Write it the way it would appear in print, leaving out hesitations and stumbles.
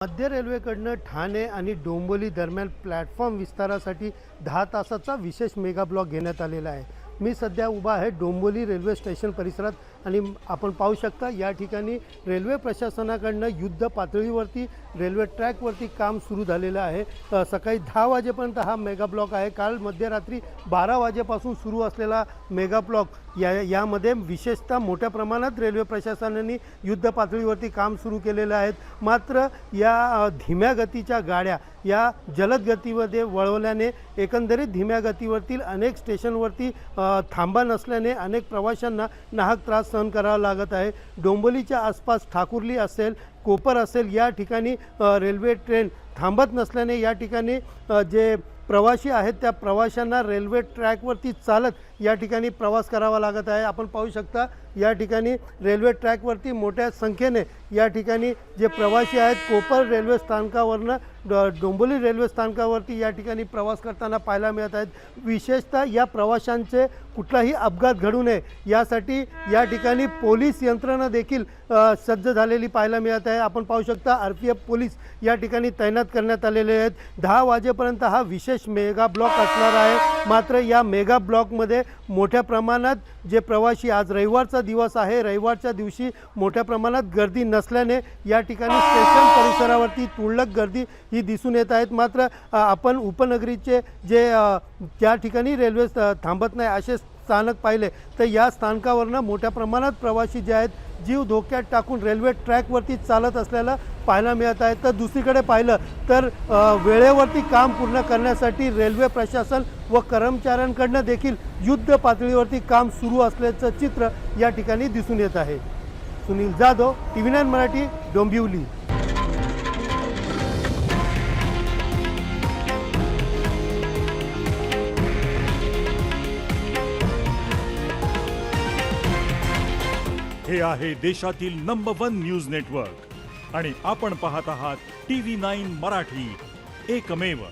मध्य रेल्वेकडनं ठाणे आणि डोंबिवली दरम्यान प्लॅटफॉर्म विस्तारासाठी 10 तासाचा विशेष मेगा ब्लॉक घेण्यात आलेला आहे। मी सध्या उभा आहे डोंबिवली रेल्वे स्टेशन परिसरात आणि आपण पाहू शकता या ठिकाणी रेल्वे प्रशासनाकडनं युद्ध पातळीवरती रेल्वे ट्रॅकवरती काम सुरू झालेलं आहे। सकाळी 10 वाजेपर्यंत हा मेगा ब्लॉक आहे। काल मध्यरात्री 12 वाजेपासून सुरू असलेला मेगा ब्लॉक यामध्ये विशेषतः मोठ्या प्रमाणात रेल्वे प्रशासनाने युद्ध पातळीवरती काम सुरू केलेलं आहे। मात्र या धीम्या गतीच्या गाड्या या जलद गतीमध्ये वळवल्याने एकंदरीत धीम्या गतीवरील अनेक स्टेशनवरती थांबा नसल्याने अनेक प्रवाशांना नाहक त्रास सहन करावा लागत आहे। डोंबिवलीच्या आसपास ठाकुर्ली असेल, कोपर असेल या ठिकाणी रेल्वे ट्रेन थांबत नसल्याने या ठिकाणी जे प्रवासी आहेत त्या प्रवाशांना रेल्वे ट्रॅकवरती चालत या ठिकाणी प्रवास करावा लागत आहे। आपण पाहू शकता या ठिकाणी रेल्वे ट्रॅकवरती मोठ्या संख्येने या ठिकाणी जे प्रवासी आहेत कोपर रेल्वे स्थानकावरनं डोंबिवली रेल्वे स्थानकावरती या ठिकाणी प्रवास करताना पाहायला मिळत आहेत। विशेषतः या प्रवाशांचे कुठलाही अपघात घडू नये यासाठी या ठिकाणी पोलीस यंत्रणा देखील सज्ज झालेली पाहायला मिळत आहे। आपण पाहू शकता RPF पोलीस या ठिकाणी तैनात करण्यात आलेले आहेत। 10 वाजेपर्यंत हा विशेष मेगा ब्लॉक असणार आहे। मात्र या मेगा ब्लॉकमध्ये मोठ्या प्रमाणात जे प्रवासी, आज रविवारचा दिवस आहे, रविवारच्या दिवशी मोठ्या प्रमाणात गर्दी नसल्याने या ठिकाणी स्टेशन परिसरावरती तुरळक गर्दी ही दिसून येत आहेत। मात्र आपण उपनगरीचे जे त्या ठिकाणी रेल्वे थांबत नाही असे स्थानक पाहिले तर या स्थानकावरनं मोठ्या प्रमाणात प्रवासी जे आहेत जीव धोक्यात टाकून रेल्वे ट्रॅकवरती चालत असल्याला पाहायला मिळत आहे। तर दुसरीकडे पाहिलं तर वेळेवरती काम पूर्ण करण्यासाठी रेल्वे प्रशासन व कर्मचाऱ्यांकडनं देखील युद्ध पातळीवरती काम सुरू असल्याचं चित्र या ठिकाणी दिसून येत आहे। सुनील जाधव, TV9 मराठी, डोंबिवली। हे आहे देशातील नंबर 1 न्यूज नेटवर्क आणि आपण पाहत आहात TV9 मराठी, एकमेव।